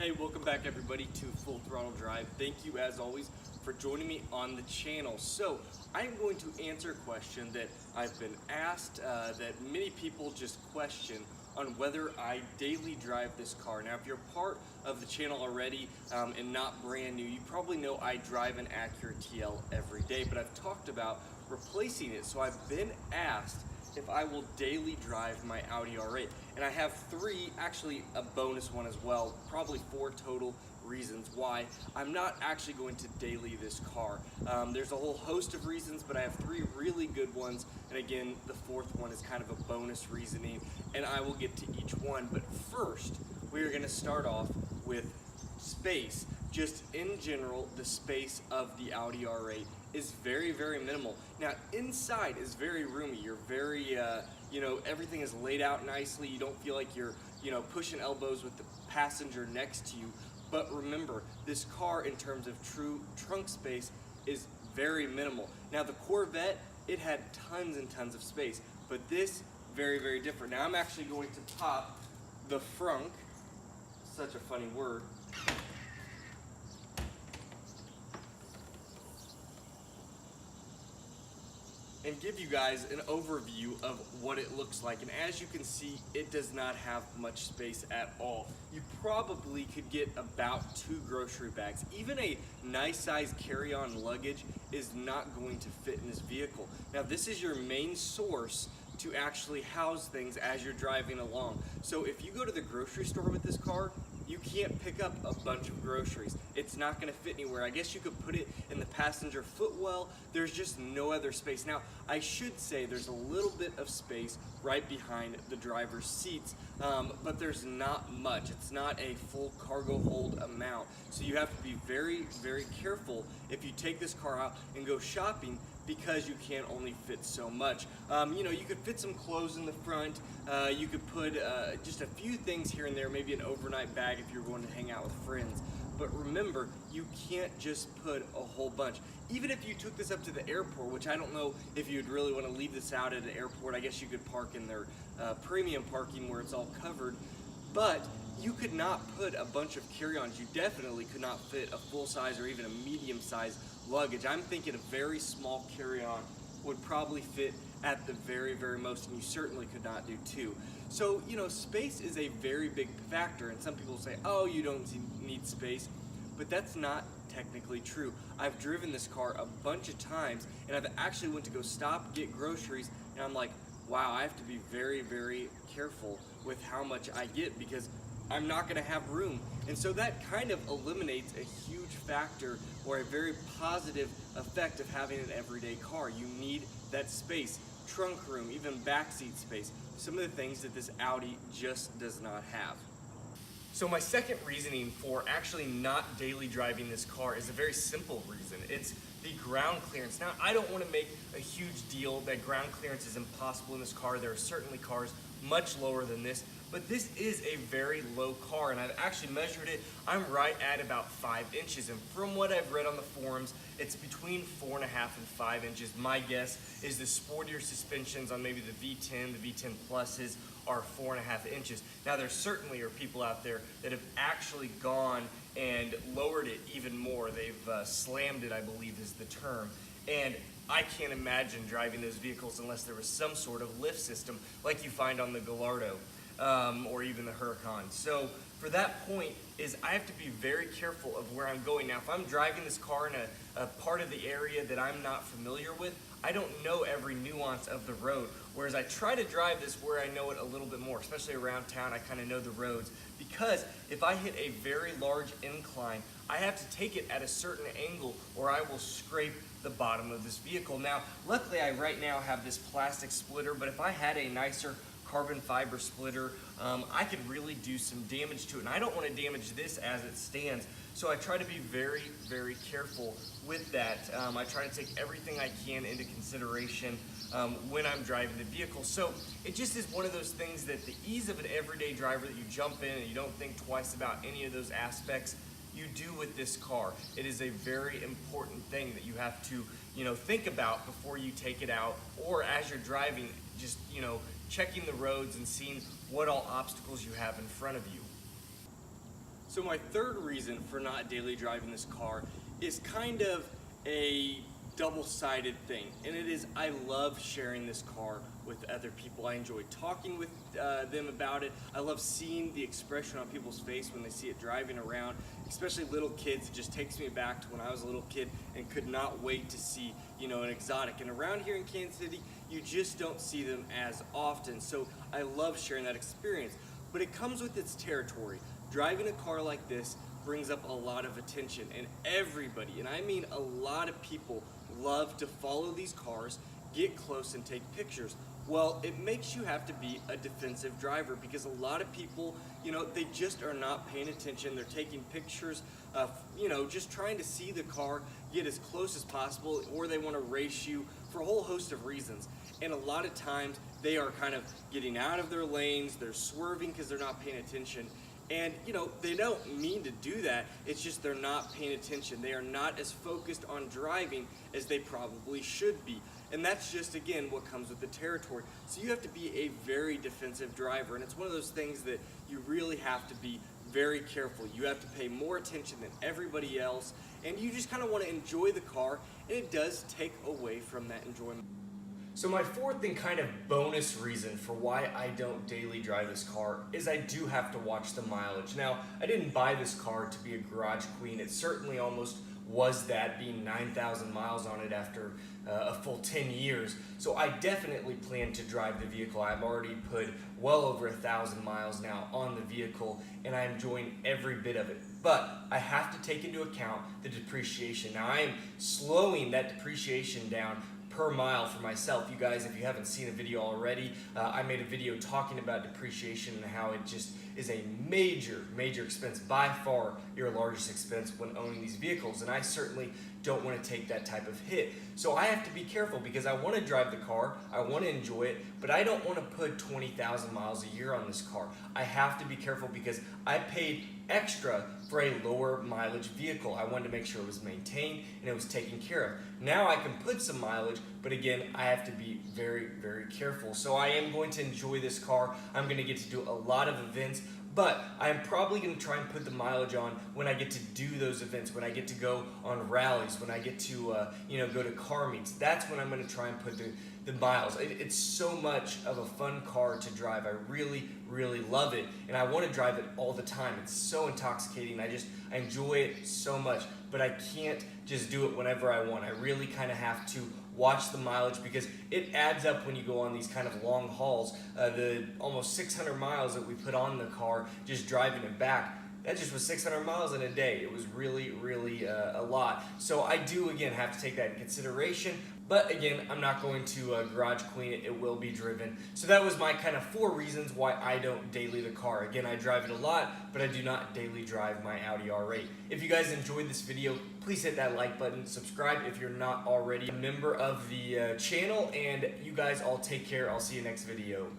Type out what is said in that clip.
Hey, welcome back everybody to Full Throttle Drive. Thank you as always for joining me on the channel. So I'm going to answer a question that I've been asked that many people just question on whether I daily drive this car. Now if you're part of the channel already and not brand new, you probably know I drive an Acura TL every day, but I've talked about replacing it. So I've been asked if I will daily drive my Audi R8. And I have three, actually a bonus one as well, probably four total reasons why I'm not actually going to daily this car. There's a whole host of reasons, but I have three really good ones. And again, the fourth one is kind of a bonus reasoning, and I will get to each one. But first, we are gonna start off with space. Just in general, the space of the Audi R8 is very, very minimal. Now, inside is very roomy. You're very, everything is laid out nicely. You don't feel like you're, pushing elbows with the passenger next to you. But remember, this car, in terms of true trunk space, is very minimal. Now, the Corvette, it had tons and tons of space, but this, very, very different. Now, I'm actually going to pop the frunk, such a funny word, and give you guys an overview of what it looks like. And as you can see, it does not have much space at all. You probably could get about 2 grocery bags. Even a nice size carry-on luggage is not going to fit in this vehicle. Now, this is your main source to actually house things as you're driving along. So if you go to the grocery store with this car, you can't pick up a bunch of groceries. It's not gonna fit anywhere. I guess you could put it in the passenger footwell. There's just no other space. Now, I should say there's a little bit of space right behind the driver's seats, but there's not much. It's not a full cargo hold amount. So you have to be very, very careful if you take this car out and go shopping, because you can only fit so much. You could fit some clothes in the front. You could put just a few things here and there, maybe an overnight bag if you're going to hang out with friends. But remember, you can't just put a whole bunch. Even if you took this up to the airport, which I don't know if you'd really want to leave this out at an airport. I guess you could park in their premium parking where it's all covered. But you could not put a bunch of carry-ons. You definitely could not fit a full size or even a medium size luggage. I'm thinking a very small carry-on would probably fit at the very, very most, and you certainly could not do 2. So, space is a very big factor, and some people say, oh, you don't need space, but that's not technically true. I've driven this car a bunch of times, and I've actually went to go stop, get groceries, and I'm like, wow, I have to be very, very careful with how much I get, because I'm not gonna have room. And so that kind of eliminates a huge factor or a very positive effect of having an everyday car. You need that space, trunk room, even backseat space. Some of the things that this Audi just does not have. So my second reasoning for actually not daily driving this car is a very simple reason. It's the ground clearance. Now, I don't want to make a huge deal that ground clearance is impossible in this car. There are certainly cars much lower than this, but this is a very low car, and I've actually measured it. I'm right at about 5 inches, and from what I've read on the forums, it's between 4.5 and 5 inches. My guess is the sportier suspensions on maybe the V10, the V10 Pluses are 4.5 inches. Now, there certainly are people out there that have actually gone and lowered it even more. They've slammed it, I believe is the term. And I can't imagine driving those vehicles unless there was some sort of lift system like you find on the Gallardo or even the Huracan. So for that point is I have to be very careful of where I'm going. Now, if I'm driving this car in a part of the area that I'm not familiar with, I don't know every nuance of the road. Whereas I try to drive this where I know it a little bit more, especially around town. I kind of know the roads, because if I hit a very large incline, I have to take it at a certain angle or I will scrape the bottom of this vehicle. Now, luckily I right now have this plastic splitter, but if I had a nicer carbon fiber splitter, I could really do some damage to it. And I don't want to damage this as it stands. So I try to be very, very careful with that. I try to take everything I can into consideration when I'm driving the vehicle. So it just is one of those things that the ease of an everyday driver that you jump in and you don't think twice about any of those aspects, you do with this car. It is a very important thing that you have to, think about before you take it out, or as you're driving, just, checking the roads and seeing what all obstacles you have in front of you. So my third reason for not daily driving this car is kind of a double-sided thing, and it is I love sharing this car with other people. I enjoy talking with them about it. I love seeing the expression on people's face when they see it driving around, especially little kids. It just takes me back to when I was a little kid and could not wait to see, an exotic. And around here in Kansas City, you just don't see them as often. So I love sharing that experience, but it comes with its territory. Driving a car like this brings up a lot of attention, and everybody, and I mean a lot of people, love to follow these cars, get close and take pictures. Well, it makes you have to be a defensive driver because a lot of people, they just are not paying attention. They're taking pictures of, just trying to see the car, get as close as possible, or they want to race you for a whole host of reasons. And a lot of times they are kind of getting out of their lanes, they're swerving because they're not paying attention. And they don't mean to do that, it's just they're not paying attention. They are not as focused on driving as they probably should be. And that's just, again, what comes with the territory. So you have to be a very defensive driver, and it's one of those things that you really have to be very careful. You have to pay more attention than everybody else, and you just kind of want to enjoy the car, and it does take away from that enjoyment. So my fourth and kind of bonus reason for why I don't daily drive this car is I do have to watch the mileage. Now, I didn't buy this car to be a garage queen. It certainly almost was that, being 9,000 miles on it after a full 10 years. So I definitely plan to drive the vehicle. I've already put well over 1,000 miles now on the vehicle, and I'm enjoying every bit of it. But I have to take into account the depreciation. Now, I am slowing that depreciation down per mile for myself. You guys, if you haven't seen a video already, I made a video talking about depreciation and how it just is a major expense, by far your largest expense when owning these vehicles, and I certainly don't want to take that type of hit. So I have to be careful because I want to drive the car, I want to enjoy it, but I don't want to put 20,000 miles a year on this car. I have to be careful because I paid extra for a lower mileage vehicle. I wanted to make sure it was maintained and it was taken care of. Now I can put some mileage, but again, I have to be very careful. So I am going to enjoy this car. I'm going to get to do a lot of events, but I am probably going to try and put the mileage on when I get to do those events, when I get to go on rallies, when I get to go to car meets. That's when I'm going to try and put the miles. It's so much of a fun car to drive. I really love it, and I want to drive it all the time. It's so intoxicating. I enjoy it so much, but I can't just do it whenever I want. I really kind of have to watch the mileage because it adds up when you go on these kind of long hauls. The almost 600 miles that we put on the car just driving it back, that just was 600 miles in a day. It was really a lot. So I do, again, have to take that in consideration. But again, I'm not going to garage queen it. It will be driven. So that was my kind of 4 reasons why I don't daily the car. Again, I drive it a lot, but I do not daily drive my Audi R8. If you guys enjoyed this video, please hit that like button. Subscribe if you're not already a member of the channel. And you guys all take care. I'll see you next video.